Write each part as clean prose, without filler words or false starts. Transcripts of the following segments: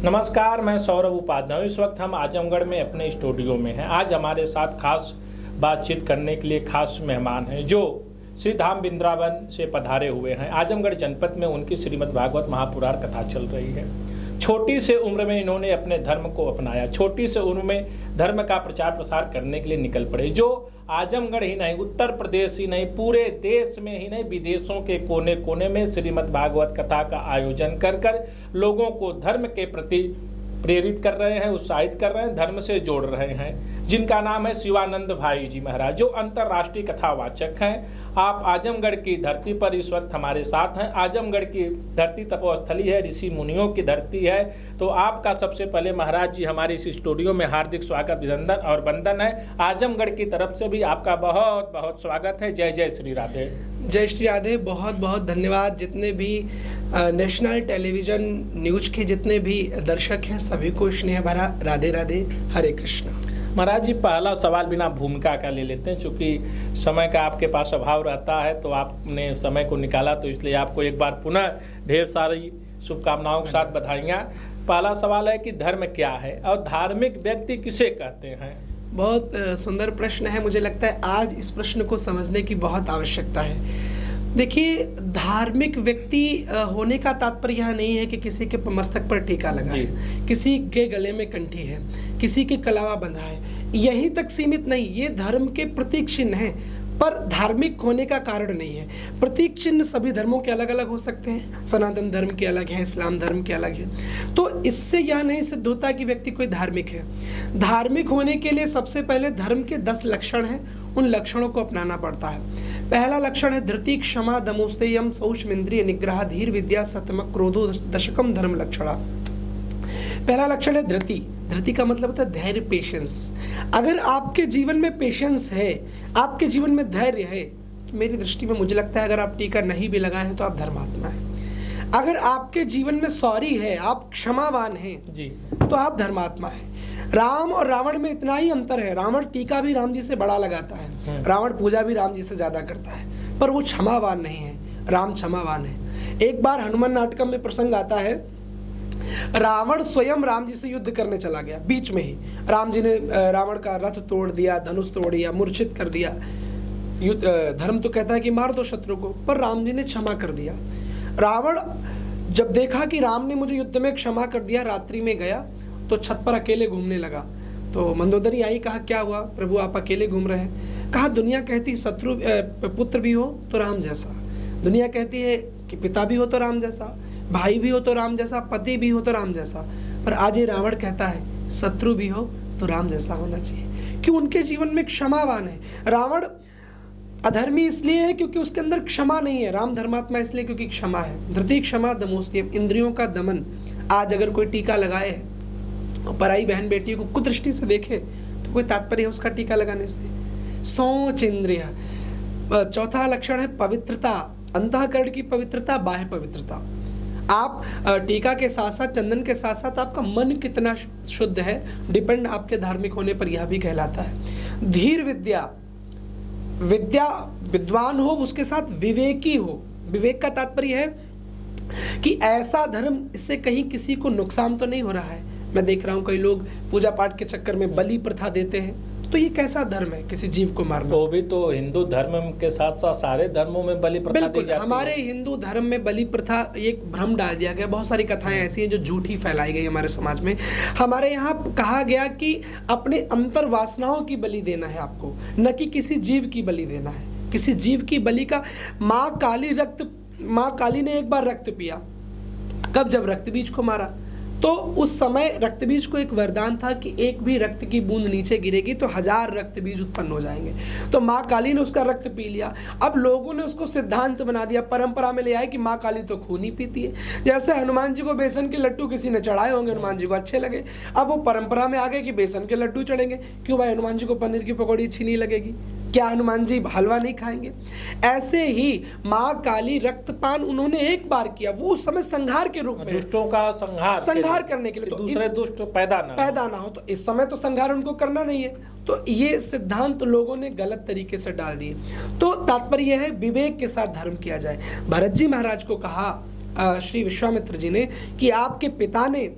नमस्कार, मैं सौरभ उपाध्याय। इस वक्त हम आजमगढ़ में अपने स्टूडियो में हैं। आज हमारे साथ खास बातचीत करने के लिए खास मेहमान हैं जो श्री धाम वृंदावन से पधारे हुए हैं। आजमगढ़ जनपद में उनकी श्रीमद् भागवत महापुराण कथा चल रही है। छोटी से उम्र में इन्होंने अपने धर्म को अपनाया। छोटी से उम्र में धर्म का प्रचार प्रसार करने के लिए निकल पड़े, जो आजमगढ़ ही नहीं, उत्तर प्रदेश ही नहीं, पूरे देश में ही नहीं, विदेशों के कोने कोने में श्रीमद् भागवत कथा का आयोजन कर लोगों को धर्म के प्रति प्रेरित कर रहे हैं, उत्साहित कर रहे हैं, धर्म से जोड़ रहे हैं, जिनका नाम है शिवानंद भाई जी महाराज, जो अंतर्राष्ट्रीय कथावाचक हैं। आप आजमगढ़ की धरती पर इस वक्त हमारे साथ हैं। आजमगढ़ की धरती तपोस्थली है, ऋषि मुनियों की धरती है। तो आपका सबसे पहले महाराज जी हमारे इस स्टूडियो में हार्दिक स्वागत, अभिनंदन और वंदन है। आजमगढ़ की तरफ से भी आपका बहुत बहुत स्वागत है। जय जय श्री राधे। जय श्री राधे। बहुत बहुत धन्यवाद। जितने भी नेशनल टेलीविजन न्यूज के जितने भी दर्शक हैं सभी को स्नेह भरा राधे राधे, हरे कृष्ण। महाराज जी, पहला सवाल बिना भूमिका का ले लेते हैं, क्योंकि समय का आपके पास अभाव रहता है, तो आपने समय को निकाला, तो इसलिए आपको एक बार पुनः ढेर सारी शुभकामनाओं के साथ बधाइयाँ। पहला सवाल है कि धर्म क्या है और धार्मिक व्यक्ति किसे कहते हैं? बहुत सुंदर प्रश्न है। मुझे लगता है आज इस प्रश्न को समझने की बहुत आवश्यकता है। देखिए, धार्मिक व्यक्ति होने का तात्पर्य यह नहीं है कि किसी के मस्तक पर टीका लगा है, किसी के गले में कंठी है, किसी के कलावा बंधा है, यहीं तक सीमित नहीं। ये धर्म के प्रतीक चिन्ह हैं, पर धार्मिक होने का कारण नहीं है। प्रतीक चिन्ह सभी धर्मों के अलग अलग हो सकते हैं। सनातन धर्म के अलग है, इस्लाम धर्म के अलग है। तो इससे यह नहीं सिद्ध होता कि व्यक्ति कोई धार्मिक है। धार्मिक होने के लिए सबसे पहले धर्म के 10 लक्षण हैं, उन लक्षणों को अपनाना पड़ता है। पहला लक्षण है धृति, क्षमा, दमोस्तेयम, शौचम, इंद्रिय निग्रह, धीर, विद्या, सतमक, क्रोधो, दशकम धर्म लक्षणा। पहला लक्षण है धृति। धृति का मतलब होता है धैर्य, पेशेंस। अगर आपके जीवन में पेशेंस है, आपके जीवन में धैर्य है, तो मेरी दृष्टि में मुझे लगता है अगर आप टीका नहीं भी लगाए हैं तो आप धर्मात्मा हैं। अगर आपके जीवन में सॉरी है, आप क्षमावान हैं जी, तो आप धर्मात्मा हैं। राम और रावण में इतना ही अंतर है। रावण टीका भी राम जी से बड़ा लगाता है, रावण पूजा भी राम जी से ज्यादा करता है, पर वो क्षमावान नहीं है। राम क्षमावान है। एक बार हनुमान नाटकम में प्रसंग आता है, रावण स्वयं राम जी से युद्ध करने चला गया। बीच में ही राम जी ने रावण का रथ तोड़ दिया, धनुष तोड़ दिया, मूर्छित कर दिया। धर्म तो कहता है कि मार दो शत्रु को, पर राम जी ने क्षमा कर दिया। रावण जब देखा कि राम ने मुझे युद्ध में क्षमा कर दिया, रात्रि में गया तो छत पर अकेले घूमने लगा। तो मंदोदरी आई, कहा क्या हुआ प्रभु, आप अकेले घूम रहे हैं? कहा दुनिया कहती शत्रु पुत्र भी हो तो राम जैसा, दुनिया कहती है कि पिता भी हो तो राम जैसा, भाई भी हो तो राम जैसा, पति भी हो तो राम जैसा, पर आज ये रावण कहता है शत्रु भी हो तो राम जैसा होना चाहिए। क्यों? उनके जीवन में क्षमावान है। रावण अधर्मी इसलिए है क्योंकि उसके अंदर क्षमा नहीं है। राम धर्मात्मा इसलिए क्योंकि क्षमा है। धृति, क्षमा, दमोस्तेयम, इंद्रियों का दमन। आज अगर कोई टीका लगाए और पराई बहन बेटी को कुदृष्टि से देखे तो कोई तात्पर्य है उसका टीका लगाने से? सोच इंद्रिय। चौथा लक्षण है पवित्रता, अंतःकरण की पवित्रता, बाह्य पवित्रता। आप टीका के साथ साथ, चंदन के साथ साथ आपका मन कितना शुद्ध है, डिपेंड आपके धार्मिक होने पर यह भी कहलाता है। धीर, विद्या, विद्या विद्वान हो, उसके साथ विवेकी हो। विवेक का तात्पर्य है कि ऐसा धर्म इससे कहीं किसी को नुकसान तो नहीं हो रहा है। मैं देख रहा हूँ कई लोग पूजा पाठ के चक्कर में बलि प्रथा देते हैं, तो ये कैसा धर्म है किसी जीव को मारना? वो भी तो हिंदू धर्म के साथ साथ सारे धर्मों में बलि प्रथा दी जाती है। हमारे हिंदू धर्म में बलि प्रथा एक भ्रम डाल दिया गया। बहुत सारी कथाएं ऐसी हैं जो झूठी फैलाई गई हमारे समाज में। हमारे यहाँ कहा गया कि अपने अंतर वासनाओं की बलि देना है आपको, न कि किसी जीव की बलि देना है। किसी जीव की बलि का माँ काली ने एक बार रक्त पिया। कब? जब रक्त बीज को मारा। तो उस समय रक्त बीज को एक वरदान था कि एक भी रक्त की बूंद नीचे गिरेगी तो 1000 रक्त बीज उत्पन्न हो जाएंगे। तो माँ काली ने उसका रक्त पी लिया। अब लोगों ने उसको सिद्धांत बना दिया, परंपरा में ले आए कि माँ काली तो खून ही पीती है। जैसे हनुमान जी को बेसन के लड्डू किसी ने चढ़ाए होंगे, हनुमान जी को अच्छे लगे, अब वो परंपरा में आ गए कि बेसन के लड्डू चढ़ेंगे। क्यों भाई, हनुमान जी को पनीर की पकौड़ी अच्छी नहीं लगेगी? क्या हनुमान जी हलवा नहीं खाएंगे? ऐसे ही माँ काली रक्तपान उन्होंने एक बार किया, वो उस समय संहार के रूप में, दुष्टों का संहार करने के लिए, तो दूसरे दुष्ट पैदा ना हो। तो इस समय तो संहार उनको करना नहीं है। तो ये सिद्धांत लोगों ने गलत तरीके से डाल दिए। तो तात्पर्य है विवेक के साथ धर्म किया जाए। भरत जी महाराज को कहा श्री विश्वामित्र जी ने कि आपके पिता ने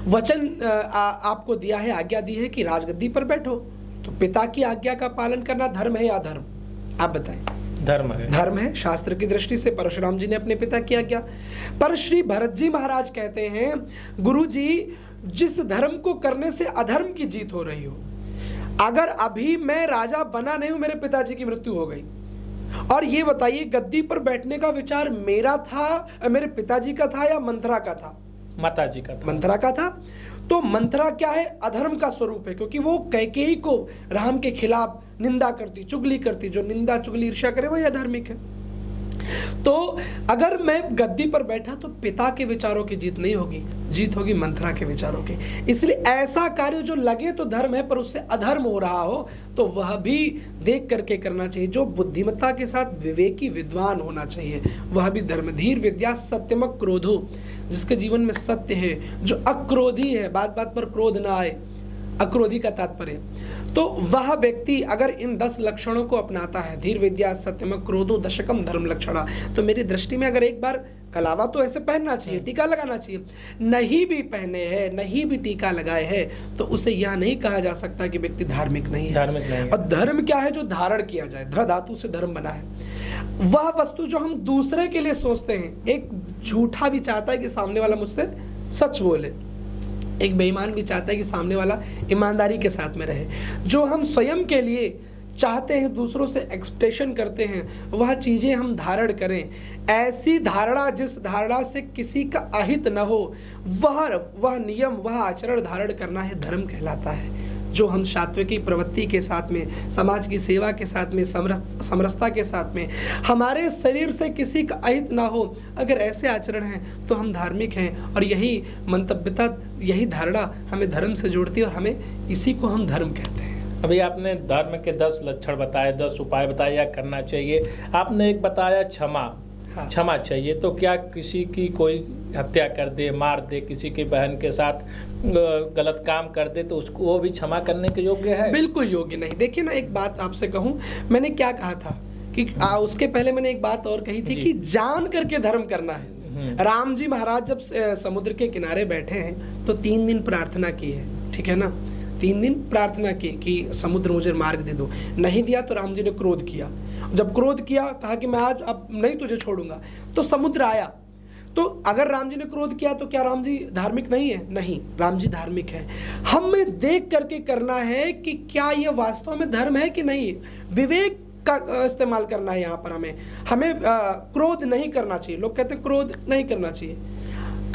वचन आपको दिया है, आज्ञा दी है कि राजगद्दी पर बैठो, तो पिता की आज्ञा का पालन करना धर्म है या अधर्म? आप बताएं। धर्म है। धर्म है शास्त्र की दृष्टि से। परशुराम जी ने अपने पिता की आज्ञा, पर श्री भरत जी महाराज कहते हैं, गुरु जी जिस धर्म को करने से अधर्म की जीत हो रही हो, अगर अभी मैं राजा बना नहीं हूं, मेरे पिताजी की मृत्यु हो गई, और ये बताइए गद्दी पर बैठने का विचार मेरा था, मेरे पिताजी का था या मंथरा का था? माताजी का था। मंथरा का था। तो मंथरा क्या है? अधर्म का स्वरूप है, क्योंकि वो कैकेयी को राम के खिलाफ निंदा करती, चुगली करती। जो निंदा चुगली ईर्ष्या करे वही अधार्मिक है। तो अगर मैं गद्दी पर बैठा तो पिता के विचारों की जीत नहीं होगी, जीत होगी मंथरा के विचारों की। इसलिए ऐसा कार्य जो लगे तो धर्म है पर उससे अधर्म हो रहा हो तो वह भी देख करके करना चाहिए। जो बुद्धिमत्ता के साथ विवेकी विद्वान होना चाहिए वह भी धर्म। धीर विद्या सत्यमक क्रोधो, जिसके जीवन में सत्य है, जो अक्रोधी है, बात बात पर क्रोध ना आए, अक्रोधी का तात्पर्य, तो वह व्यक्ति अगर इन 10 लक्षणों को अपनाता है, धीर विद्या सत्यमक क्रोधो दशकम धर्म लक्षणा, तो मेरी दृष्टि में अगर एक बार कलावा तो ऐसे पहनना चाहिए, टीका लगाना चाहिए। नहीं भी पहने हैं, नहीं भी टीका लगाए है, तो उसे यह नहीं कहा जा सकता कि व्यक्ति धार्मिक नहीं है। धार्मिक नहीं है। और धर्म क्या है? जो धारण किया जाए। धर धातु से धर्म बना है। वह वस्तु जो हम दूसरे के लिए सोचते हैं। एक झूठा भी चाहता है कि सामने वाला मुझसे सच बोले, एक बेईमान भी चाहता है कि सामने वाला ईमानदारी के साथ में रहे। जो हम स्वयं के लिए चाहते हैं, दूसरों से एक्सपेक्टेशन करते हैं, वह चीज़ें हम धारण करें। ऐसी धारणा, जिस धारणा से किसी का अहित न हो, वह नियम, वह आचरण धारण करना है धर्म कहलाता है। जो हम सात्विकी प्रवृत्ति के साथ में, समाज की सेवा के साथ में, समरसता के साथ में, हमारे शरीर से किसी का अहित ना हो, अगर ऐसे आचरण हैं तो हम धार्मिक हैं। और यही मंतव्यता, यही धारणा हमें धर्म से जोड़ती है और हमें इसी को हम धर्म कहते हैं। अभी आपने धर्म के 10 लक्षण बताए, 10 उपाय बताए या करना चाहिए। आपने एक बताया क्षमा। हाँ। क्षमा चाहिए, तो क्या किसी की कोई हत्या कर दे, मार दे, किसी की बहन के साथ गलत काम कर दे, तो उसको वो भी क्षमा करने के योग्य है? बिल्कुल योग्य नहीं। देखिए ना, एक बात आपसे कहूं, मैंने क्या कहा था कि उसके पहले मैंने एक बात और कही थी कि जान करके धर्म करना है। राम जी महाराज जब समुद्र के किनारे बैठे हैं तो 3 दिन प्रार्थना की है, ठीक है ना? 3 दिन प्रार्थना की कि समुद्र मुझे मार्ग दे दो। नहीं दिया तो राम जी ने क्रोध किया। जब क्रोध किया, कहा कि मैं आज अब नहीं तुझे छोड़ूंगा, तो समुद्र आया। तो अगर राम जी ने क्रोध किया तो क्या राम जी धार्मिक नहीं है? नहीं, राम जी धार्मिक है। हमें देख करके करना है कि क्या यह वास्तव में धर्म है कि नहीं। विवेक का इस्तेमाल करना है यहाँ पर। हमें क्रोध नहीं करना चाहिए। लोग कहते हैं क्रोध नहीं करना चाहिए।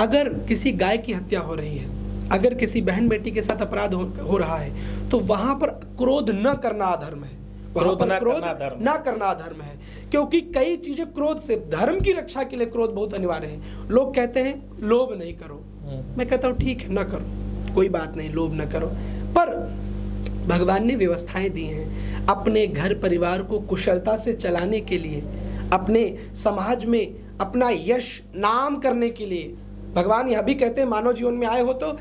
अगर किसी गाय की हत्या हो रही है, अगर किसी बहन बेटी के साथ अपराध हो रहा है, तो वहां पर क्रोध न करना अधर्म है। वहां पर क्रोध ना करना अधर्म है, क्योंकि कई चीजें क्रोध से, धर्म की रक्षा के लिए क्रोध बहुत अनिवार्य है। लोग कहते हैं लोभ नहीं करो, मैं कहता हूं ठीक है, ना करो, कोई बात नहीं, लोभ ना करो। पर भगवान ने व्यवस्थाएं दी हैं अपने घर परिवार को कुशलता से चलाने के लिए, अपने समाज में अपना यश नाम करने के लिए। भगवान यह भी कहते हैं मानव जीवन में आए हो तो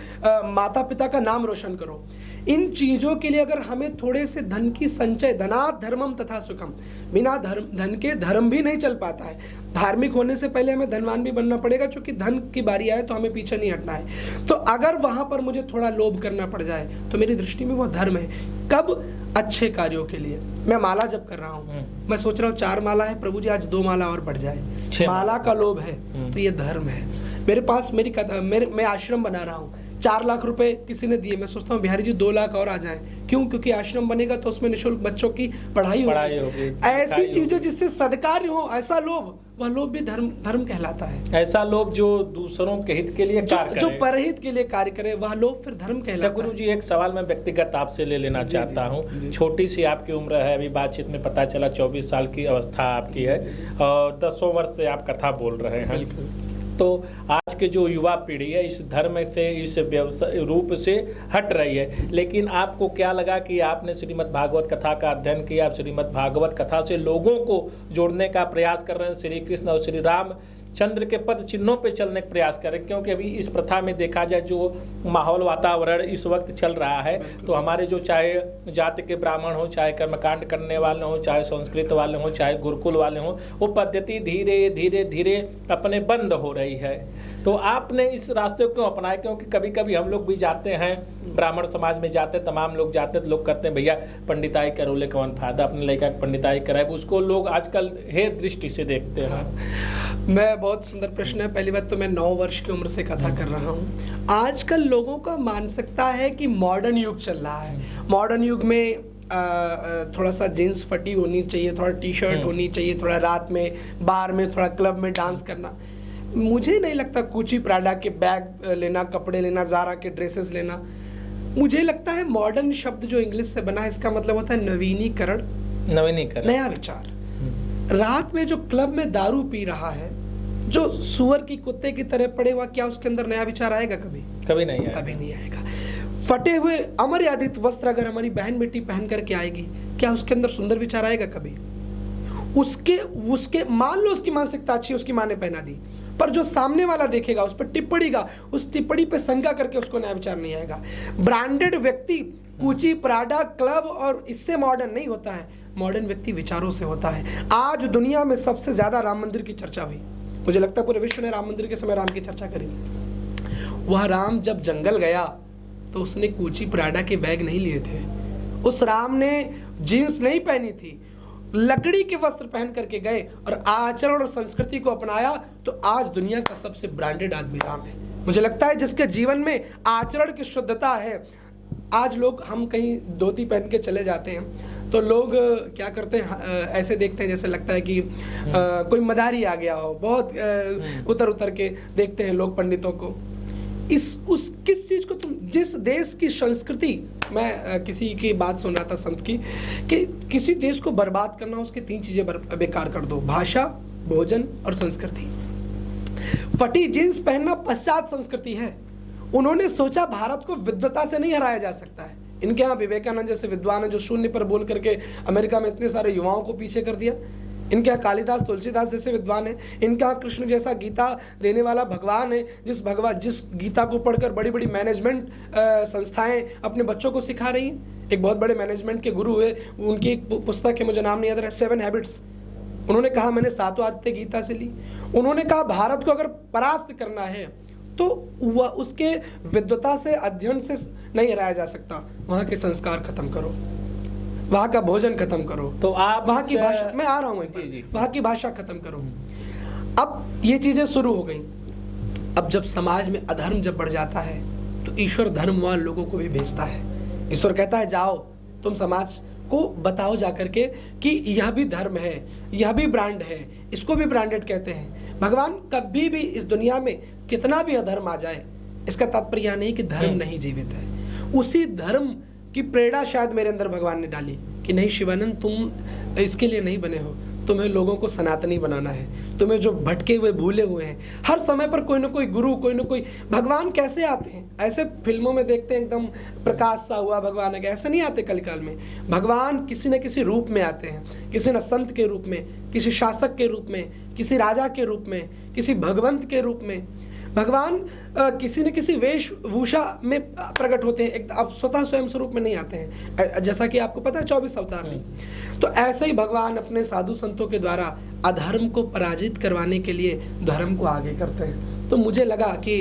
माता पिता का नाम रोशन करो। इन चीज़ों के लिए अगर हमें थोड़े से धन की संचय, धनात् धर्मम तथा सुखम, बिना धन के धर्म भी नहीं चल पाता है। धार्मिक होने से पहले हमें धनवान भी बनना पड़ेगा, क्योंकि धन की बारी आए तो हमें पीछे नहीं हटना है। तो अगर वहाँ पर मुझे थोड़ा लोभ करना पड़ जाए तो मेरी दृष्टि में वो धर्म है। कब? अच्छे कार्यों के लिए। मैं माला जब कर रहा हूँ, मैं सोच रहा हूँ 4 माला है, प्रभु जी आज 2 माला और बढ़ जाए, माला का लोभ है, तो ये धर्म है। मेरे पास मैं आश्रम बना रहा हूँ, 4 लाख रुपए किसी ने दिए, मैं सोचता हूँ बिहारी जी 2 लाख और आ जाएं। क्यों? क्योंकि आश्रम बनेगा तो उसमें निःशुल्क बच्चों की पढ़ाई होगी। ऐसी चीजें जिससे सदकार्य हो, ऐसा लोभ, वह लोभ भी धर्म कहलाता है। ऐसा लोभ जो दूसरों के हित के लिए कार्य करे, जो परहित के लिए कार्य करे, वह लोभ फिर धर्म कहलाता है। गुरु जी, एक सवाल मैं व्यक्तिगत आपसे ले लेना चाहता हूँ। छोटी सी आपकी उम्र है, अभी बातचीत में पता चला 24 साल की अवस्था आपकी है और 10 वर्ष से आप कथा बोल रहे हैं। तो आज के जो युवा पीढ़ी है इस धर्म से, इस व्यवसाय रूप से हट रही है, लेकिन आपको क्या लगा कि आपने श्रीमद् भागवत कथा का अध्ययन किया, आप श्रीमद् भागवत कथा से लोगों को जोड़ने का प्रयास कर रहे हैं, श्री कृष्ण और श्री राम चंद्र के पद चिन्हों पे चलने का प्रयास करें, क्योंकि अभी इस प्रथा में देखा जाए जो माहौल वातावरण इस वक्त चल रहा है, तो हमारे जो चाहे जाति के ब्राह्मण हो, चाहे कर्मकांड करने वाले हों, चाहे संस्कृत वाले हों, चाहे गुरुकुल वाले हों, वो पद्धति धीरे धीरे धीरे अपने बंद हो रही है। तो आपने इस रास्ते को क्यों अपनाया? क्योंकि कभी कभी हम लोग भी जाते हैं, ब्राह्मण समाज में जाते, तमाम लोग जाते हैं, तो लोग कहते हैं भैया पंडिताई करोले कौन फायदा, अपने लड़का पंडिताई कराए, उसको लोग आजकल हे दृष्टि से देखते हैं। मैं बहुत सुंदर प्रश्न है। पहली बात तो मैं 9 वर्ष की उम्र से कथा कर रहा हूँ। आजकल लोगों का मानसिकता है कि मॉडर्न युग चल रहा है, मॉडर्न युग में थोड़ा सा जीन्स फटी होनी चाहिए, थोड़ा टी शर्ट होनी चाहिए, थोड़ा रात में बार में, थोड़ा क्लब में डांस करना। मुझे नहीं लगता गुची प्राडा के बैग लेना, कपड़े लेना, ज़ारा के ड्रेसेस लेना। मुझे लगता है मॉडर्न शब्द जो इंग्लिश से बना है, इसका मतलब होता है नवीनीकरण, नया विचार। रात में जो क्लब में दारू पी रहा है, जो सुअर की कुत्ते की तरह पड़े हुआ, क्या उसके अंदर नया विचार आएगा? कभी नहीं आएगा। फटे हुए अमर्यादित वस्त्र अगर हमारी बहन बेटी पहन करके आएगी, क्या उसके अंदर सुंदर विचार आएगा? कभी। उसके मान लो उसकी मानसिकता अच्छी, उसकी माँ ने पहना दी, पर जो सामने वाला देखेगा, उस पर टिप्पणीगा, उस टिप्पणी पे शंका करके उसको नया विचार नहीं आएगा। ब्रांडेड व्यक्ति गुची, प्राडा, क्लब और इससे मॉडर्न नहीं होता है। मॉडर्न व्यक्ति विचारों से होता है। आज दुनिया में सबसे ज्यादा राम मंदिर की चर्चा हुई, मुझे लगता है पूरे विश्व ने राम मंदिर के समय राम की चर्चा करी। वह राम जब जंगल गया तो उसने गुची, प्राडा के बैग नहीं लिए थे, उस राम ने जीन्स नहीं पहनी थी, लकड़ी के वस्त्र पहन करके गए और आचरण और संस्कृति को अपनाया। तो आज दुनिया का सबसे ब्रांडेड आदमी राम है। मुझे लगता है जिसके जीवन में आचरण की शुद्धता है। आज लोग, हम कहीं धोती पहन के चले जाते हैं तो लोग क्या करते हैं, ऐसे देखते हैं जैसे लगता है कि कोई मदारी आ गया हो, बहुत उतर के देखते हैं लोग पंडितों को। किस चीज को तुम, जिस देश की संस्कृति, मैं किसी की बात सुन रहा था संत की, कि किसी देश को बर्बाद करना, उसके 3 चीजें बेकार कर दो, भाषा, भोजन और संस्कृति। फटी जींस पहनना पश्चात संस्कृति है। उन्होंने सोचा भारत को विद्वता से नहीं हराया जा सकता है। इनके यहाँ विवेकानंद जैसे विद्वान है जो शून्य पर बोल करके अमेरिका में इतने सारे युवाओं को पीछे कर दिया। इनके यहाँ कालिदास, तुलसीदास जैसे विद्वान है। इनके यहाँ कृष्ण जैसा गीता देने वाला भगवान है, जिस गीता को पढ़कर बड़ी बड़ी मैनेजमेंट संस्थाएं अपने बच्चों को सिखा रही हैं। एक बहुत बड़े मैनेजमेंट के गुरु हुए, उनकी एक पुस्तक है, मुझे नाम नहीं याद रहा, 7 हैबिट्स। उन्होंने कहा मैंने 7 आदतें गीता से ली। उन्होंने कहा भारत को अगर परास्त करना है तो वह उसके विद्वता से, अध्ययन से नहीं हराया जा सकता। वहाँ के संस्कार खत्म करो, वहाँ का भोजन खत्म करो, तो आप वहाँ की भाषा, मैं आ रहा हूँ, वहाँ की भाषा खत्म करो। अब ये चीजें शुरू हो गई। अब जब समाज में अधर्म जब बढ़ जाता है तो ईश्वर धर्मवान लोगों को भी भेजता है। ईश्वर कहता है जाओ तुम समाज को बताओ जाकर के कि यह भी धर्म है, यह भी ब्रांड है, इसको भी ब्रांडेड कहते हैं। भगवान कभी भी इस दुनिया में कितना भी अधर्म आ जाए, इसका तात्पर्य यह नहीं कि धर्म नहीं जीवित है। उसी धर्म की प्रेरणा शायद मेरे अंदर भगवान ने डाली कि नहीं शिवानंद, तुम इसके लिए नहीं बने हो, तुम्हें लोगों को सनातनी बनाना है। तुम्हें जो भटके हुए, भूले हुए हैं, हर समय पर कोई ना कोई गुरु, कोई ना कोई। भगवान कैसे आते हैं? ऐसे फिल्मों में देखते हैं एकदम प्रकाश सा हुआ भगवान है, ऐसे नहीं आते कलिकाल में। भगवान किसी न किसी रूप में आते हैं, किसी न संत के रूप में, किसी शासक के रूप में, किसी राजा के रूप में, किसी भगवंत के रूप में। भगवान किसी न किसी वेशभूषा में प्रकट होते हैं, अब स्वतः स्वयं स्वरूप में नहीं आते हैं, जैसा कि आपको पता है 24 अवतार में। तो ऐसे ही भगवान अपने साधु संतों के द्वारा अधर्म को पराजित करवाने के लिए धर्म को आगे करते हैं। तो मुझे लगा कि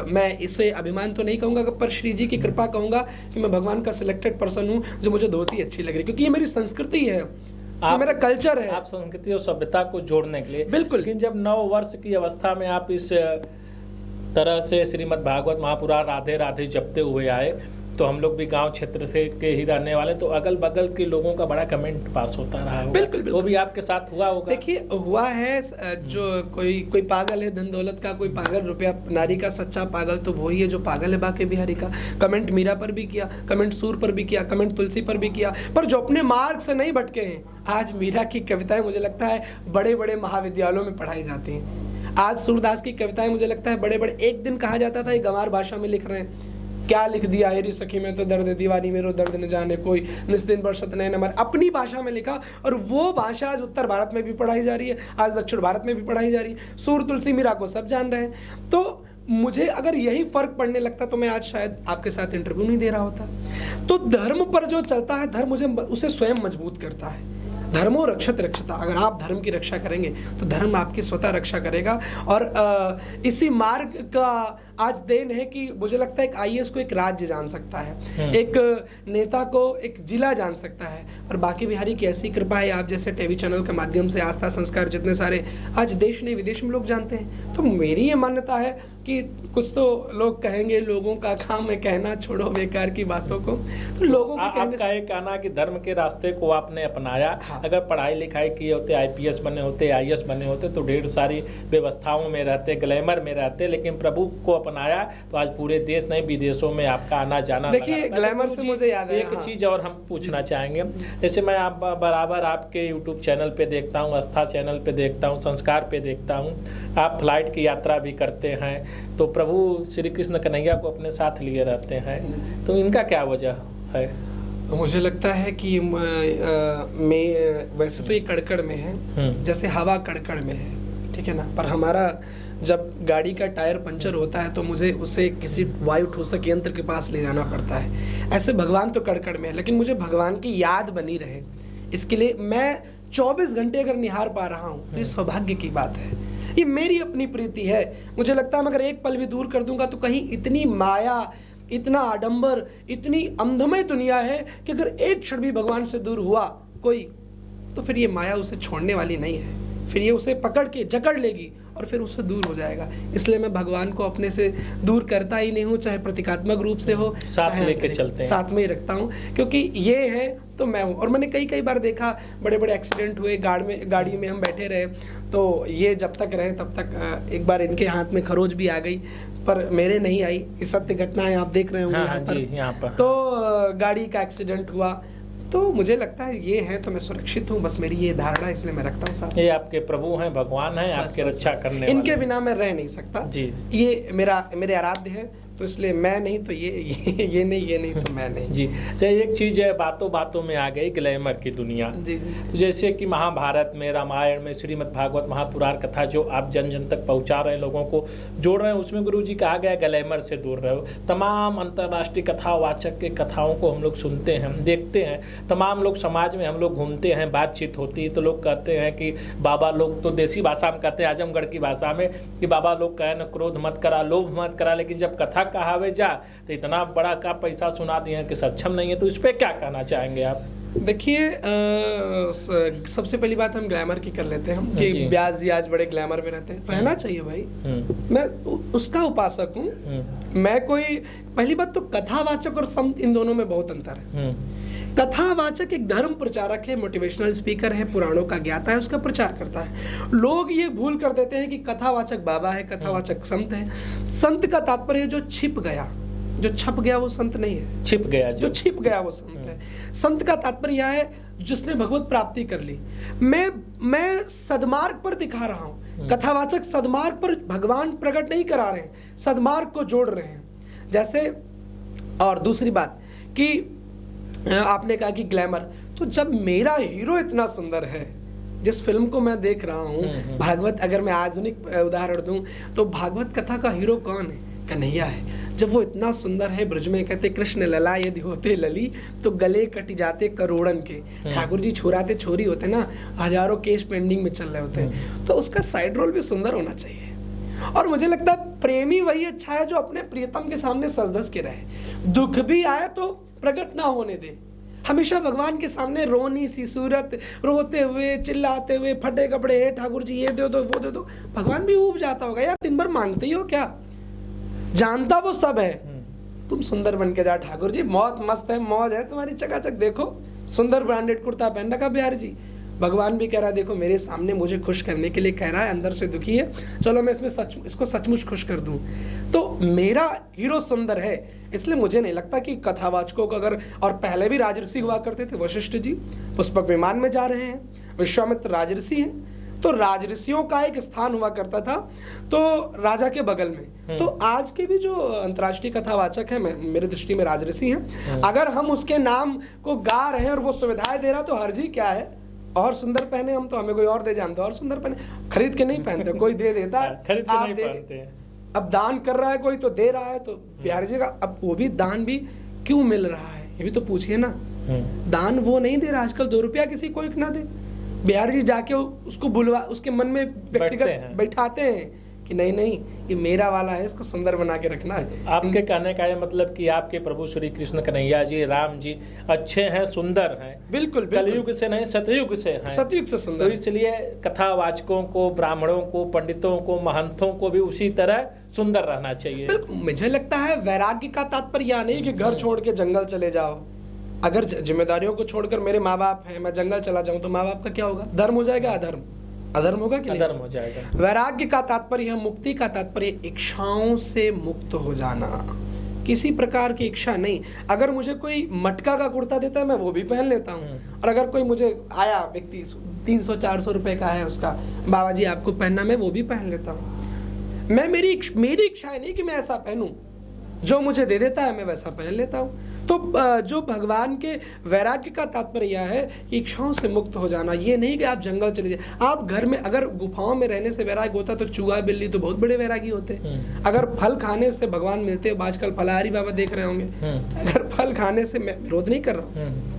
मैं इसे अभिमान तो नहीं कहूँगा, पर श्री जी की कृपा कहूँगा कि मैं भगवान का सिलेक्टेड पर्सन हूँ जो मुझे धोती अच्छी लग रही, क्योंकि ये मेरी संस्कृति है, मेरा कल्चर है। आप संस्कृति और सभ्यता को जोड़ने के लिए बिल्कुल। लेकिन जब 9 वर्ष की अवस्था में आप इस तरह से श्रीमद् भागवत महापुराण राधे राधे जपते हुए आए, तो हम लोग भी गांव क्षेत्र से के ही रहने वाले, तो अगल बगल के लोगों का बड़ा कमेंट पास होता रहा होगा। बिल्कुल, तो भी आपके साथ हुआ होगा। देखिए हुआ है, जो कोई पागल है धन दौलत का, कोई पागल रुपया नारी का, सच्चा पागल तो वही है जो पागल है बाके बिहारी का। कमेंट मीरा पर भी किया, कमेंट सूर पर भी किया, कमेंट तुलसी पर भी किया, पर जो अपने मार्ग से नहीं भटके हैं। आज मीरा की कविताएं मुझे लगता है बड़े बड़े महाविद्यालयों में पढ़ाई जाती हैं। आज सूरदास की कविताएं मुझे लगता है बड़े बड़े, एक दिन कहा जाता था ये गंवार भाषा में लिख रहे हैं, क्या लिख दिया, हेरी सखी में तो दर्द दीवानी मेरो दर्द न जाने कोई, निस्दिन बरसत नैन हमारे, अपनी भाषा में लिखा। और वो भाषा आज उत्तर भारत में भी पढ़ाई जा रही है, आज दक्षिण भारत में भी पढ़ाई जा रही है। सूर तुलसी मीरा को सब जान रहे हैं। तो मुझे अगर यही फर्क पड़ने लगता तो मैं आज शायद आपके साथ इंटरव्यू नहीं दे रहा होता। तो धर्म पर जो चलता है, धर्म उसे स्वयं मजबूत करता है। धर्मो रक्षत रक्षता, अगर आप धर्म की रक्षा करेंगे तो धर्म आपकी स्वतः रक्षा करेगा। और इसी मार्ग का आज देन है कि मुझे लगता है एक आईएएस को एक राज्य जान सकता है, एक नेता को एक जिला जान सकता है। और बाकी बिहारी की ऐसी कृपा है, आप जैसे टीवी चैनल के माध्यम से आस्था संस्कार जितने सारे आज देश नहीं विदेश में लोग जानते हैं। तो मेरी ये मान्यता है कि कुछ तो लोग कहेंगे, लोगों का काम है कहना, छोड़ो बेकार की बातों को। तो लोगों के कहने आपका ये कहना कि धर्म के रास्ते को आपने अपनाया। हाँ। अगर पढ़ाई लिखाई किए होते, आईपीएस बने होते, आईएएस बने होते तो ढेर सारी व्यवस्थाओं में रहते, ग्लैमर में रहते, लेकिन प्रभु को अपनाया तो आज पूरे देश नहीं विदेशों में आपका आना जाना। देखिए ग्लैमर से मुझे याद है एक चीज और हम पूछना चाहेंगे, जैसे मैं आप बराबर आपके यूट्यूब चैनल पे देखता हूँ, आस्था चैनल पे देखता हूँ, संस्कार पे देखता हूँ, आप फ्लाइट की यात्रा भी करते हैं, तो प्रभु श्री कृष्ण कन्हैया को अपने साथ लिए रहते हैं, तो इनका क्या वजह है? मुझे लगता है कि वैसे तो ये कड़कड़ में है, जैसे हवा कड़कड़ में है, ठीक है ना, पर हमारा जब गाड़ी का टायर पंचर होता है तो मुझे उसे किसी वायु ठोसक यंत्र के पास ले जाना पड़ता है। ऐसे भगवान तो कड़कड़ में है, लेकिन मुझे भगवान की याद बनी रहे, इसके लिए मैं 24 घंटे अगर निहार पा रहा हूँ तो ये सौभाग्य की बात है। ये मेरी अपनी प्रीति है। मुझे लगता है मैं अगर एक पल भी दूर कर दूंगा तो कहीं इतनी माया, इतना आडंबर, इतनी अंधमय दुनिया है कि अगर एक क्षण भी भगवान से दूर हुआ कोई, तो फिर ये माया उसे छोड़ने वाली नहीं है, फिर ये उसे पकड़ के जकड़ लेगी और फिर उससे दूर हो जाएगा। इसलिए मैं भगवान को अपने से दूर करता ही नहीं हूँ, चाहे प्रतीकात्मक रूप से हो, साथ लेके चलते हैं, साथ में ही रखता हूँ, क्योंकि ये है तो मैं हूँ। और मैंने कई बार देखा, बड़े बड़े एक्सीडेंट हुए, गाड़ी में हम बैठे रहे, तो ये जब तक रहे तब तक एक बार इनके हाथ में खरोच भी आ गई, पर मेरे नहीं आई। ये सत्य घटना है, आप देख रहे होंगे यहाँ पर। तो गाड़ी का एक्सीडेंट हुआ, तो मुझे लगता है ये है तो मैं सुरक्षित हूँ, बस मेरी ये धारणा, इसलिए मैं रखता हूँ साथ। ये आपके प्रभु हैं, भगवान हैं, आपके रक्षा करने वाले। इनके बिना मैं रह नहीं सकता जी। ये मेरे आराध्य है, तो इसलिए मैं नहीं तो ये नहीं तो मैं नहीं जी। चलिए एक चीज़ है, बातों बातों में आ गई ग्लैमर की दुनिया जी। तो जैसे कि महाभारत में, रामायण में, श्रीमद् भागवत महापुराण कथा जो आप जन जन तक पहुंचा रहे हैं, लोगों को जोड़ रहे हैं, उसमें गुरु जी कहा गया ग्लैमर से दूर रहो। तमाम अंतर्राष्ट्रीय कथावाचक के कथाओं को हम लोग सुनते हैं, देखते हैं, तमाम लोग समाज में हम लोग घूमते हैं, बातचीत होती है तो लोग कहते हैं कि बाबा लोग तो देसी भाषा में कहते हैं, आजमगढ़ की भाषा में, कि बाबा लोग कहें न क्रोध मत करा, लोभ मत करा, लेकिन जब कथा कहावे जा तो इतना बड़ा का पैसा सुना दिए कि सक्षम नहीं है। तो इस पे क्या कहना चाहेंगे आप? देखिए सबसे पहली बात हम ग्लैमर की कर लेते हैं कि ब्याज जी आज बड़े ग्लैमर में रहते हैं, रहना चाहिए भाई, मैं उसका उपासक हूँ। मैं कोई, पहली बात तो कथावाचक और संत, इन दोनों में बहुत अंतर है। कथावाचक एक धर्म प्रचारक है, मोटिवेशनल स्पीकर है, पुराणों का ज्ञाता है, उसका प्रचार करता है। लोग ये भूल कर देते हैं कि कथावाचक बाबा है, कथावाचक संत है। संत का तात्पर्य जो छिप गया, जो छप गया वो संत नहीं है, छिप गया जो छिप गया वो संत है। संत का तात्पर्य यह है जिसने भगवत प्राप्ति कर ली। मैं सदमार्ग पर दिखा रहा हूँ, कथावाचक सदमार्ग पर भगवान प्रकट नहीं करा रहे हैं, सदमार्ग को जोड़ रहे हैं। जैसे, और दूसरी बात कि आपने कहा कि ग्लैमर, तो जब मेरा हीरो इतना सुंदर है, जिस फिल्म को मैं देख रहा हूँ भागवत, अगर मैं आधुनिक उदाहरण दूं तो भागवत कथा का हीरो कौन है? कन्हैया है। जब वो इतना सुंदर है, ब्रज में कहते कृष्ण लला यदि होते लली तो गले कट जाते करोड़न के। ठाकुर जी छोराते छोरी होते ना, हजारों केस पेंडिंग में चल रहे होते हैं, तो उसका साइड रोल भी सुंदर होना चाहिए। और मुझे लगता है प्रेमी वही अच्छा है जो अपने प्रियतम के सामने सज धज के रहे, दुख भी आए तो प्रकट ना होने दे। हमेशा भगवान के सामने रोनी सी सूरत, रोते हुए, चिल्लाते हुए, फटे कपड़े, हे ठाकुर जी ये दे दो, वो दे दो। भगवान भी ऊब जाता होगा, यार दिन भर मांगते ही हो क्या, जानता वो सब है, तुम सुंदर बन के जा ठाकुर जी, मौत मस्त है, मौज है तुम्हारी चकाचक, देखो सुंदर ब्रांडेड कुर्ता पहन रखा बिहारी जी। भगवान भी कह रहा है देखो मेरे सामने मुझे खुश करने के लिए कह रहा है, अंदर से दुखी है, चलो मैं इसको सचमुच खुश कर दूं। तो मेरा हीरो सुंदर है, इसलिए मुझे नहीं लगता कि कथावाचकों को अगर, और पहले भी राजर्षि हुआ करते थे, वशिष्ठ जी पुष्पक विमान में जा रहे हैं, विश्वामित्र राजर्षि हैं, तो राजर्षियों का एक स्थान हुआ करता था तो राजा के बगल में, तो आज के भी जो अंतर्राष्ट्रीय कथावाचक है, मेरे दृष्टि में राजऋषि हैं, अगर हम उसके नाम को गा रहे हैं और वो सुविधाएं दे रहा तो हर्ज ही क्या है। और सुंदर पहने हम तो हमें कोई और दे, जानते और सुंदर पहने, खरीद के नहीं पहनते, कोई दे देता है, खरीद के नहीं पहनते। अब दान कर रहा है कोई तो दे रहा है, तो बिहारी जी का अब वो भी दान भी क्यों मिल रहा है, ये भी तो पूछिए ना। दान वो नहीं दे रहा, आजकल 2 रुपया किसी कोई ना दे, बिहारी जी जाके उसको बुलवा, उसके मन में व्यक्तिगत बैठाते हैं कि नहीं नहीं ये मेरा वाला है, इसको सुंदर बना के रखना है। आपके कहने का ये मतलब कि आपके प्रभु श्री कृष्ण कन्हैया जी, राम जी अच्छे हैं, सुंदर हैं, बिल्कुल कलयुग से नहीं सतयुग से हैं, सतयुग से सुंदर। तो इसलिए कथावाचकों को, ब्राह्मणों को, पंडितों को, महंतों को भी उसी तरह सुंदर रहना चाहिए। मुझे लगता है वैराग्य का तात्पर्य यह नहीं कि घर छोड़ के जंगल चले जाओ। अगर जिम्मेदारियों को छोड़कर मेरे माँ बाप हैं, मैं जंगल चला जाऊं तो माँ बाप का क्या होगा? धर्म हो जाएगा, अधर्म, अधर्म होगा कि अधर्म हो जाएगा। वैराग्य का तात्पर्य, मुक्ति का तात्पर्य इच्छाओं से मुक्त हो जाना, किसी प्रकार की इच्छा नहीं। अगर मुझे कोई मटका का कुर्ता देता है मैं वो भी पहन लेता हूँ, और अगर कोई मुझे आया व्यक्ति 300-400 रुपए का है उसका, बाबा जी आपको पहनना, मैं वो भी पहन लेता हूँ। मैं मेरी इच्छा नहीं कि मैं ऐसा पहनूं, जो मुझे दे देता है मैं वैसा पहन लेता हूँ। तो जो भगवान के वैराग्य का तात्पर्य यह है कि इच्छाओं से मुक्त हो जाना, ये नहीं कि आप जंगल चले जाए। आप घर में अगर गुफाओं में रहने से वैराग्य होता तो चूहा बिल्ली तो बहुत बड़े वैरागी होते। अगर फल खाने से भगवान मिलते, आजकल फलाहारी बाबा देख रहे होंगे, अगर फल खाने से, मैं विरोध नहीं कर रहा हूँ,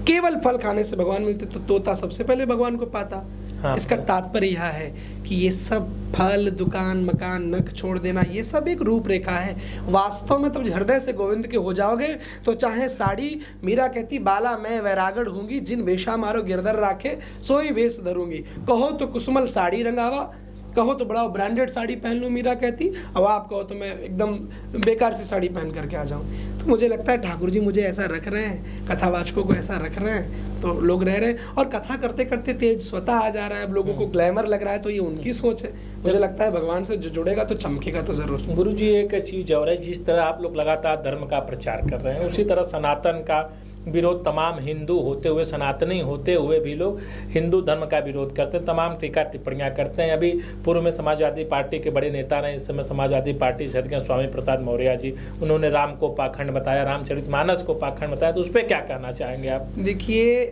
केवल फल खाने से भगवान मिलते तो तोता सबसे पहले भगवान को पाता। हाँ, इसका तात्पर्य यह है कि ये सब फल, दुकान, मकान, नख छोड़ देना, ये सब एक रूपरेखा है। वास्तव में तुम हृदय से गोविंद के हो जाओगे तो चाहे साड़ी, मीरा कहती बाला मैं वैरागढ़ हूँगी, जिन वेशा मारो गिरधर राखे सोई वेश धरूंगी। कहो तो कुसुमल साड़ी रंगावा, कहो तो बड़ा ब्रांडेड साड़ी पहन लूँ, मीरा कहती, और आप कहो तो मैं एकदम बेकार सी साड़ी पहन करके आ जाऊँ। तो मुझे लगता है ठाकुर जी मुझे ऐसा रख रहे हैं, कथावाचकों को ऐसा रख रहे हैं, तो लोग रह रहे हैं, और कथा करते करते तेज स्वतः आ जा रहा है। अब लोगों को ग्लैमर लग रहा है, तो ये उनकी सोच है। मुझे लगता है भगवान से जो जुड़ेगा तो चमकेगा तो जरूर। गुरु जी एक चीज़ और है, जिस तरह आप लोग लगातार धर्म का प्रचार कर रहे हैं, उसी तरह सनातन का विरोध तमाम हिंदू होते हुए, सनातनी होते हुए भी लोग हिंदू धर्म का विरोध करते हैं, तमाम टीका टिप्पणियां करते हैं। अभी पूर्व में समाजवादी पार्टी के बड़े नेता रहे, इस समय समाजवादी पार्टी से हटके स्वामी प्रसाद मौर्य जी, उन्होंने राम को पाखंड बताया, रामचरितमानस को पाखंड बताया, तो उस पर क्या कहना चाहेंगे आप? देखिए,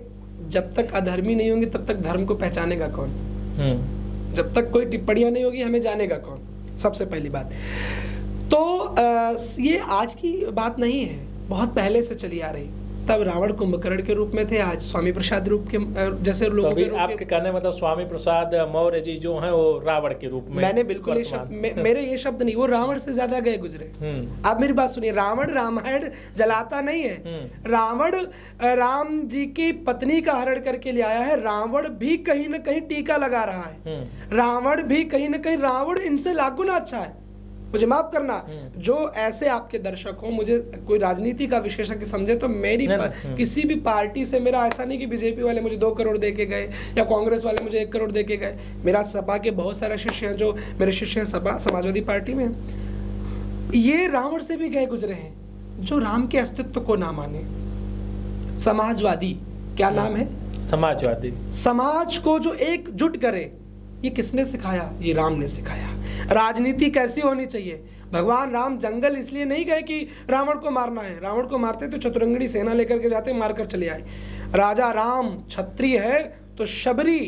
जब तक अधर्मी नहीं होंगे तब तक धर्म को पहचानेगा कौन? जब तक कोई टिप्पणियां नहीं होगी हमें जानेगा कौन? सबसे पहली बात तो ये आज की बात नहीं है, बहुत पहले से चली आ रही। तब रावण कुंभकर्ण के रूप में थे, आज स्वामी प्रसाद रूप के जैसे लोगों के रूप आपके कहने मतलब स्वामी प्रसाद मौर्य जी जो हैं वो रावण के रूप में। मैंने बिल्कुल ये शब्द मेरे ये शब्द नहीं, वो रावण से ज्यादा गए गुजरे। आप मेरी बात सुनिए, रावण रामायण जलाता नहीं है, रावण राम जी की पत्नी का हरण करके ले आया है। रावण भी कहीं ना कहीं टीका लगा रहा है, रावण भी कहीं ना कहीं, रावण इनसे लाख गुना अच्छा है। मुझे माफ करना, जो ऐसे आपके दर्शक हो, मुझे कोई राजनीति का विशेषज्ञ समझे तो मेरी किसी भी पार्टी से मेरा ऐसा नहीं कि बीजेपी वाले मुझे 2 करोड़ दे के गए या कांग्रेस वाले मुझे 1 करोड़ दे के गए। मेरा सपा के बहुत सारे शिष्य हैं, जो मेरे शिष्य हैं सपा समाजवादी पार्टी में, ये रावण से भी गए गुजरे हैं, जो राम के अस्तित्व को ना माने। समाजवादी क्या नाम है? समाजवादी। समाज को जो एकजुट करे, ये किसने सिखाया? ये राम ने सिखाया। राजनीति कैसी होनी चाहिए? भगवान राम जंगल इसलिए नहीं गए कि रावण को मारना है, रावण को मारते तो चतुरंगड़ी सेना लेकर के जाते, मारकर चले आए। राजा राम क्षत्रिय है तो शबरी,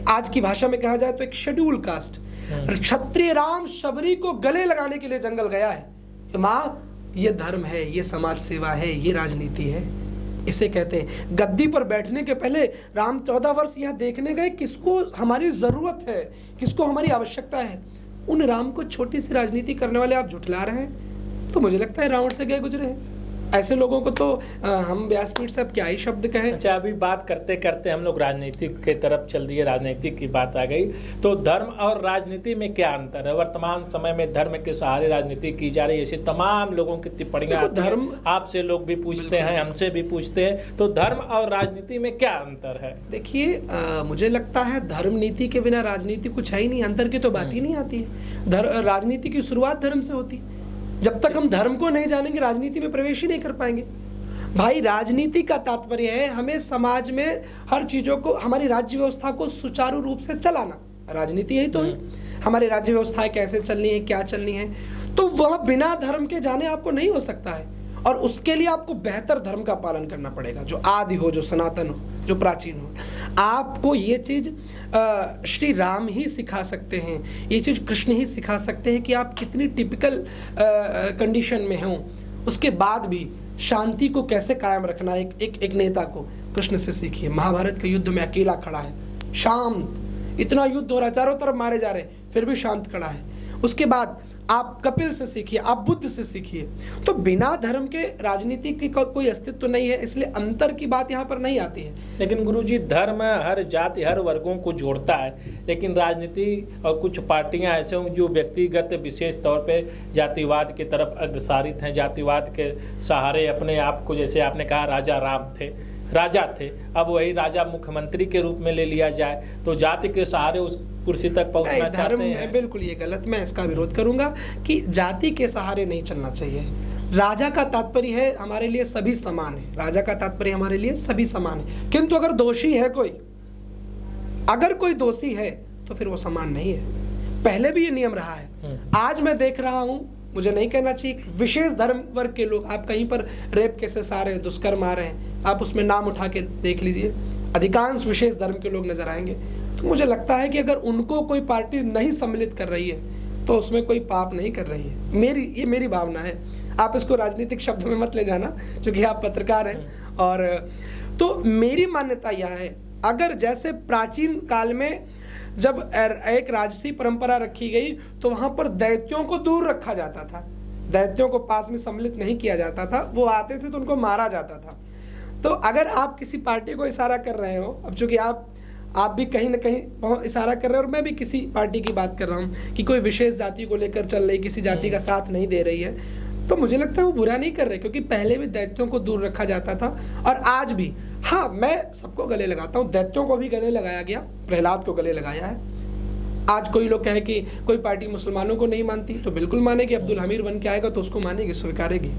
आज की भाषा में कहा जाए तो एक शेड्यूल कास्ट, क्षत्रिय राम शबरी को गले लगाने के लिए जंगल गया है। माँ, ये धर्म है, ये समाज सेवा है, ये राजनीति है, इसे कहते हैं। गद्दी पर बैठने के पहले राम 14 वर्ष यह देखने गए किसको हमारी जरूरत है, किसको हमारी आवश्यकता है। उन राम को छोटी सी राजनीति करने वाले आप झुठला रहे हैं, तो मुझे लगता है रावण से गए गुजरे हैं। ऐसे लोगों को तो हम व्यासपीठ से अब क्या ही शब्द कहें। अच्छा, अभी बात करते करते हम लोग राजनीति की तरफ चल दिए, राजनीति की बात आ गई, तो धर्म और राजनीति में क्या अंतर है? वर्तमान समय में धर्म के सहारे राजनीति की जा रही है, ऐसे तमाम लोगों की टिप्पणियां, धर्म आपसे लोग भी पूछते हैं, हमसे भी पूछते हैं, तो धर्म और राजनीति में क्या अंतर है? देखिए, मुझे लगता है धर्म नीति के बिना राजनीति कुछ है ही नहीं, अंतर की तो बात ही नहीं आती है। राजनीति की शुरुआत धर्म से होती है। जब तक हम धर्म को नहीं जानेंगे राजनीति में प्रवेश ही नहीं कर पाएंगे। भाई, राजनीति का तात्पर्य है हमें समाज में हर चीजों को, हमारी राज्य व्यवस्था को सुचारू रूप से चलाना, राजनीति यही तो है, हमारी राज्य व्यवस्थाएं कैसे चलनी है, क्या चलनी है। तो वह बिना धर्म के जाने आपको नहीं हो सकता है, और उसके लिए आपको बेहतर धर्म का पालन करना पड़ेगा, जो आदि हो, जो सनातन हो, जो प्राचीन हो। आपको ये चीज़ श्री राम ही सिखा सकते हैं, ये चीज़ कृष्ण ही सिखा सकते हैं कि आप कितनी टिपिकल कंडीशन में हों, उसके बाद भी शांति को कैसे कायम रखना है। एक नेता को कृष्ण से सीखिए, महाभारत के युद्ध में अकेला खड़ा है, शांत, इतना युद्ध हो रहा है, चारों तरफ मारे जा रहे हैं, फिर भी शांत खड़ा है। उसके बाद आप कपिल से सीखिए, आप बुद्ध से सीखिए। तो बिना धर्म के राजनीति की कोई अस्तित्व नहीं है, इसलिए अंतर की बात यहाँ पर नहीं आती है। लेकिन गुरुजी, धर्म हर जाति हर वर्गों को जोड़ता है, लेकिन राजनीति और कुछ पार्टियां ऐसे हों जो व्यक्तिगत विशेष तौर पे जातिवाद की तरफ अग्रसारित हैं, जातिवाद के सहारे अपने आप को, जैसे आपने कहा राजा राम थे, राजा थे, अब वही राजा मुख्यमंत्री के रूप में ले लिया जाए, तो जाति के सहारे उस कुर्सी तक पहुंचना चाहते हैं। बिल्कुल ये गलत, मैं इसका विरोध करूंगा कि जाति के सहारे नहीं चलना चाहिए। राजा का तात्पर्य है हमारे लिए सभी समान है, राजा का तात्पर्य हमारे लिए सभी समान है, किंतु अगर दोषी है कोई, अगर कोई दोषी है तो फिर वो समान नहीं है। पहले भी ये नियम रहा है, आज मैं देख रहा हूं, मुझे नहीं कहना चाहिए, विशेष धर्म वर्ग के लोग, आप कहीं पर रेप केसेस आ रहे हैं, दुष्कर्म आ रहे हैं, आप उसमें नाम उठा के देख लीजिए, अधिकांश विशेष धर्म के लोग नजर आएंगे। तो मुझे लगता है कि अगर उनको कोई पार्टी नहीं सम्मिलित कर रही है तो उसमें कोई पाप नहीं कर रही है। ये मेरी भावना है, आप इसको राजनीतिक शब्द में मत ले जाना, क्योंकि आप पत्रकार हैं। और तो मेरी मान्यता यह है, अगर जैसे प्राचीन काल में जब एक राजसी परंपरा रखी गई तो वहां पर दैत्यों को दूर रखा जाता था, दैत्यों को पास में सम्मिलित नहीं किया जाता था, वो आते थे तो उनको मारा जाता था। तो अगर आप किसी पार्टी को इशारा कर रहे हो, अब चूंकि आप भी कहीं ना कहीं इशारा कर रहे हो और मैं भी किसी पार्टी की बात कर रहा हूँ कि कोई विशेष जाति को लेकर चल रही, किसी जाति का साथ नहीं दे रही है, तो मुझे लगता है वो बुरा नहीं कर रहे, क्योंकि पहले भी दैत्यों को दूर रखा जाता था और आज भी। हाँ, मैं सबको गले लगाता हूँ, दैत्यों को भी गले लगाया गया, प्रहलाद को गले लगाया है। आज कोई लोग कहे कि कोई पार्टी मुसलमानों को नहीं मानती, तो बिल्कुल मानेगी। अब्दुल हमीद बन के आएगा तो उसको मानेगी, स्वीकारेगी।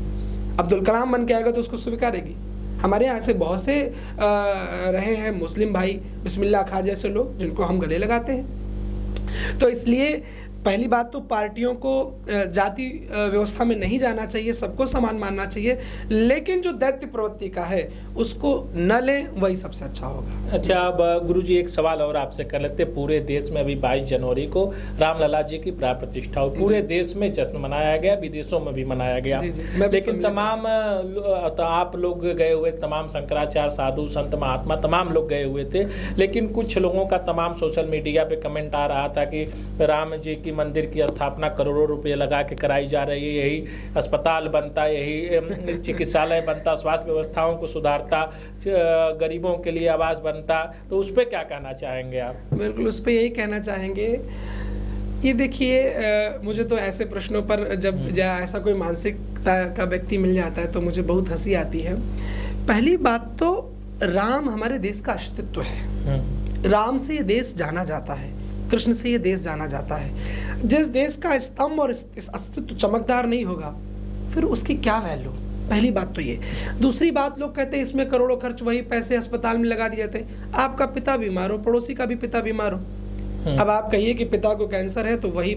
अब्दुल कलाम बन के आएगा तो उसको स्वीकारेगी। हमारे यहाँ से बहुत से रहे हैं मुस्लिम भाई, बिस्मिल्लाह खां जैसे लोग, जिनको हम गले लगाते हैं। तो इसलिए पहली बात तो पार्टियों को जाति व्यवस्था में नहीं जाना चाहिए, सबको समान मानना चाहिए, लेकिन जो दैत्य प्रवृत्ति का है उसको न लें, वही सबसे अच्छा होगा। अच्छा, अब गुरुजी एक सवाल और आपसे कर लेते। पूरे देश में अभी 22 जनवरी को रामलला जी की प्राण प्रतिष्ठा हुई, पूरे देश में जश्न मनाया गया, विदेशों में भी मनाया गया। लेकिन तमाम आप लोग गए हुए, तमाम शंकराचार्य, साधु, संत, महात्मा, तमाम लोग गए हुए थे, लेकिन कुछ लोगों का तमाम सोशल मीडिया पे कमेंट आ रहा था कि राम जी की मंदिर की स्थापना करोड़ों रुपए लगा के कराई जा रही है, यही अस्पताल बनता, यही चिकित्सालय बनता, स्वास्थ्य व्यवस्थाओं को सुधारता, गरीबों के लिए आवास बनता, तो उस पर क्या कहना चाहेंगे आप? बिल्कुल, उस पर यही कहना चाहेंगे। ये देखिए, मुझे तो ऐसे प्रश्नों पर जब ऐसा कोई मानसिकता का व्यक्ति मिल जाता है तो मुझे बहुत हंसी आती है। पहली बात तो राम हमारे देश का अस्तित्व है, राम से ये देश जाना जाता है, कृष्ण से ये देश जाना जाता है। जिस देश का स्तंभ और अस्तित्व चमकदार नहीं होगा फिर उसकी क्या वैल्यू? पहली बात तो ये। दूसरी बात, लोग कहते हैं इसमें करोड़ों खर्च, वही पैसे अस्पताल में लगा दिए जाते हैं। आपका पिता बीमार हो, पड़ोसी का भी पिता बीमार हो, अब आप कहिए कि पिता को कैंसर है तो वही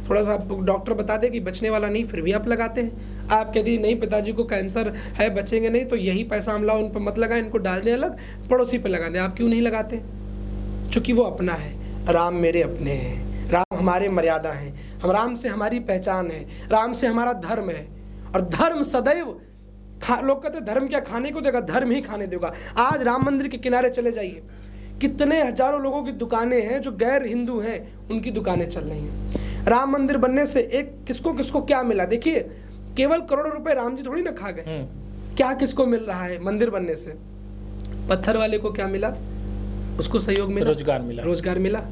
थोड़ा सा डॉक्टर बता दे कि बचने वाला नहीं, फिर भी आप लगाते हैं। आप कहते हैं नहीं पिताजी को कैंसर है, बचेंगे नहीं, तो यही पैसा हम लाओ, उन पर मत लगाएं, इनको डाल दें अलग, पड़ोसी पर लगा दें। आप क्यों नहीं लगाते? चूंकि वो अपना है। राम मेरे अपने हैं, राम हमारे मर्यादा हैं, हम राम से हमारी पहचान है, राम से हमारा धर्म है। और धर्म सदैव लोग कहते हैं धर्म क्या खाने को देगा, धर्म ही खाने देगा। आज राम मंदिर के किनारे चले जाइए, कितने हजारों लोगों की दुकानें हैं, जो गैर हिंदू हैं उनकी दुकानें चल रही हैं। राम मंदिर बनने से एक किसको किसको क्या मिला? देखिए, केवल करोड़ों रुपए राम जी थोड़ी ना खा गए, क्या किसको मिल रहा है मंदिर बनने से? पत्थर वाले को क्या मिला? उसको सहयोग मिला, रोजगार मिला।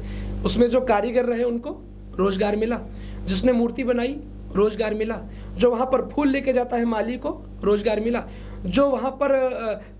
उसमें जो कारीगर रहे उनको रोजगार मिला, जिसने मूर्ति बनाई रोजगार मिला, जो वहाँ पर फूल लेके जाता है माली को रोजगार मिला, जो वहाँ पर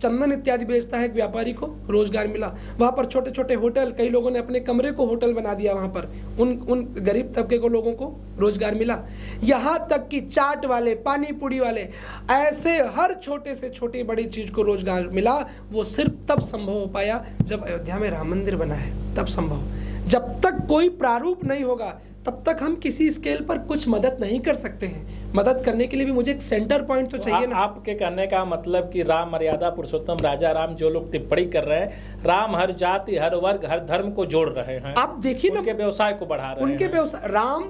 चंदन इत्यादि बेचता है एक व्यापारी को रोजगार मिला। वहाँ पर छोटे छोटे होटल, कई लोगों ने अपने कमरे को होटल बना दिया, वहाँ पर उन गरीब तबके को लोगों को रोजगार मिला। यहाँ तक कि चाट वाले, पानी पूरी वाले, ऐसे हर छोटे से छोटी बड़ी चीज को रोजगार मिला। वो सिर्फ तब संभव हो पाया जब अयोध्या में राम मंदिर बना है, तब संभव। जब तक कोई प्रारूप नहीं होगा तब तक हम किसी स्केल पर कुछ मदद नहीं कर सकते हैं। मदद करने के लिए भी मुझे एक सेंटर पॉइंट तो चाहिए ना। आपके कहने का मतलब कि राम मर्यादा पुरुषोत्तम राजा राम जो लोग टिप्पणी कर रहे हैं, राम हर जाति हर वर्ग हर धर्म को जोड़ रहे हैं। आप देखिए ना, उनके व्यवसाय को बढ़ा रहे हैं। उनके व्यवसाय, राम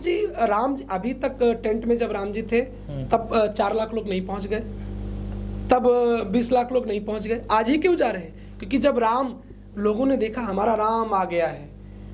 जी अभी तक टेंट में जब राम जी थे तब 4 लाख लोग नहीं पहुंच गए, तब 20 लाख लोग नहीं पहुंच गए। आज ही क्यों जा रहे हैं? क्योंकि जब राम, लोगों ने देखा हमारा राम आ गया है,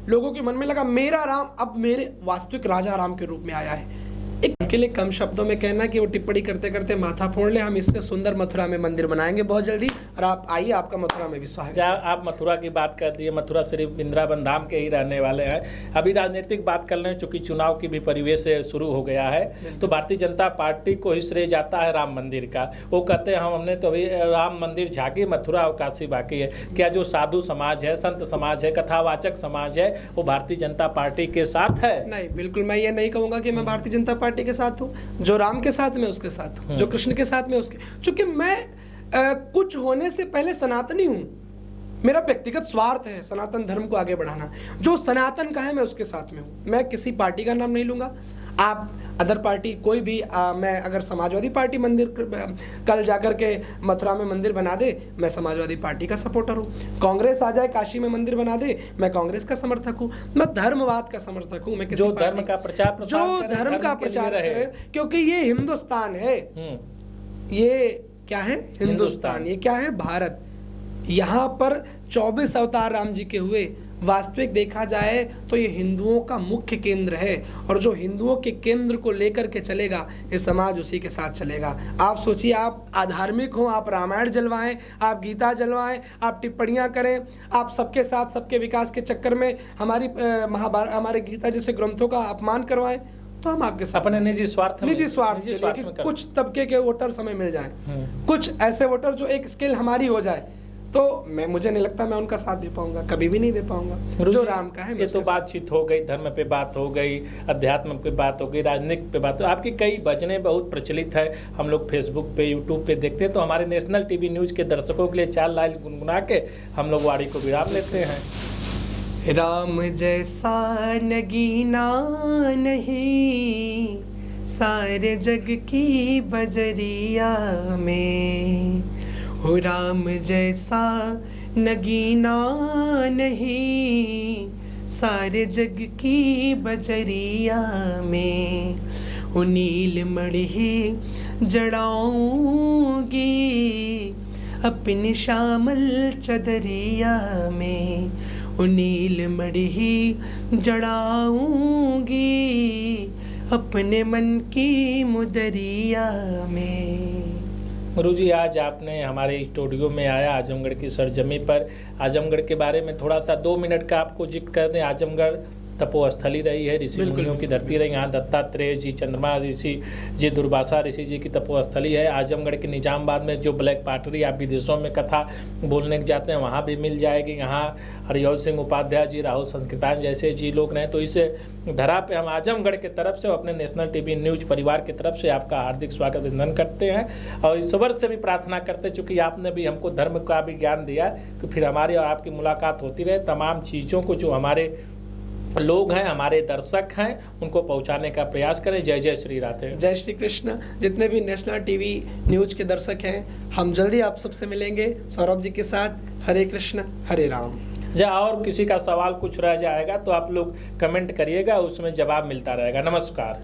लोगों के मन में लगा मेरा राम अब मेरे वास्तविक राजा राम के रूप में आया है। एक के लिए कम शब्दों में कहना कि वो टिप्पणी करते करते माथा फोड़ ले, हम इससे सुंदर मथुरा में मंदिर बनाएंगे बहुत जल्दी, और आप आइए, आपका मथुरा में विश्वास है। आप मथुरा की बात कर दिए, मथुरा सिर्फ वृंदावन धाम के ही रहने वाले हैं। अभी राजनीतिक बात कर रहे हैं, चूंकि चुनाव की भी परिवेश शुरू हो गया है, तो भारतीय जनता पार्टी को ही श्रेय जाता है राम मंदिर का। वो कहते हैं हमने तो अभी राम मंदिर झांकी, मथुरा और काशी बाकी है। क्या जो साधु समाज है, संत समाज है, कथावाचक समाज है, वो भारतीय जनता पार्टी के साथ है? नहीं, बिल्कुल मैं ये नहीं कहूंगा कि मैं भारतीय जनता पार्टी के साथ हूँ। जो राम के साथ मैं उसके साथ हूँ, जो कृष्ण के साथ मैं उसके, चूंकि मैं कुछ होने से पहले सनातनी हूँ। मेरा व्यक्तिगत स्वार्थ है सनातन धर्म को आगे बढ़ाना। जो सनातन का है मैं उसके साथ में हूँ। मैं किसी पार्टी का नाम नहीं लूंगा। आप अदर पार्टी कोई भी, मैं अगर समाजवादी पार्टी मंदिर कल जाकर के मथुरा में मंदिर बना दे, मैं समाजवादी पार्टी का सपोर्टर हूँ। कांग्रेस आ जाए काशी में मंदिर बना दे, मैं कांग्रेस का समर्थक हूँ। मैं धर्मवाद का समर्थक हूँ। मैं किसी जो धर्म का प्रचार करे, क्योंकि ये हिंदुस्तान है। ये क्या है? हिंदुस्तान। ये क्या है? भारत। यहाँ पर 24 अवतार राम जी के हुए। वास्तविक देखा जाए तो ये हिंदुओं का मुख्य केंद्र है, और जो हिंदुओं के केंद्र को लेकर के चलेगा, ये समाज उसी के साथ चलेगा। आप सोचिए, आप अधार्मिक हो, आप रामायण जलवाएं, आप गीता जलवाएं, आप टिप्पणियां करें, आप सबके साथ सबके विकास के चक्कर में हमारी महाभारत, हमारे गीता जैसे ग्रंथों का अपमान करवाएं, तो हम आपके साथ अपने निजी स्वार्थ में कुछ तबके के वोटर समय मिल जाए, कुछ ऐसे वोटर जो एक स्केल हमारी हो जाए, तो मुझे नहीं लगता मैं उनका साथ दे पाऊंगा, कभी भी नहीं दे पाऊंगा। जो राम का है। ये तो बातचीत हो गई, धर्म पे बात हो गई, अध्यात्म पे बात हो गई, राजनीति पे बात हो। आपकी कई भजनें बहुत प्रचलित है, हम लोग फेसबुक पे यूट्यूब पे देखते हैं। तो हमारे नेशनल टीवी न्यूज के दर्शकों के लिए 4 लाइन गुनगुना के हम लोग वाणी को विराम लेते हैं। राम जैसा नगीना नहीं सारे जग की बजरिया में, हो राम जैसा नगीना नहीं सारे जग की बजरिया में, ओ नील मणि जड़ाऊंगी अपनी श्यामल चदरिया में, ओ नील मणि जड़ाऊंगी अपने मन की मुदरिया में। गुरुजी, आज आपने हमारे स्टूडियो में आया आजमगढ़ की सरजमी पर। आजमगढ़ के बारे में थोड़ा सा 2 मिनट का आपको जिक्र कर दें। आजमगढ़ तपोस्थली रही है, ऋषि मुनियों की धरती रही। यहाँ दत्तात्रेय जी, चंद्रमा ऋषि जी, दुर्वासा ऋषि जी की तपोस्थली है। आजमगढ़ के निजामबाद में जो ब्लैक पाटरी, आप विदेशों में कथा बोलने जाते हैं वहाँ भी मिल जाएगी। यहाँ हरिऔध सिंह उपाध्याय जी, राहुल संस्कृतान जैसे जी लोग रहे। तो इस धरा पे हम आजमगढ़ के तरफ से और अपने नेशनल टीवी न्यूज परिवार की तरफ से आपका हार्दिक स्वागत अभिनंदन करते हैं, और ईश्वर से भी प्रार्थना करते हैं, चूँकि आपने भी हमको धर्म का भी ज्ञान दिया, तो फिर हमारी और आपकी मुलाकात होती रहे। तमाम चीज़ों को जो हमारे लोग हैं, हमारे दर्शक हैं, उनको पहुंचाने का प्रयास करें। जय जय श्री राधे, जय श्री कृष्ण। जितने भी नेशनल टीवी न्यूज के दर्शक हैं, हम जल्दी आप सबसे मिलेंगे सौरभ जी के साथ। हरे कृष्ण हरे राम। और किसी का सवाल कुछ रह जाएगा तो आप लोग कमेंट करिएगा, उसमें जवाब मिलता रहेगा। नमस्कार।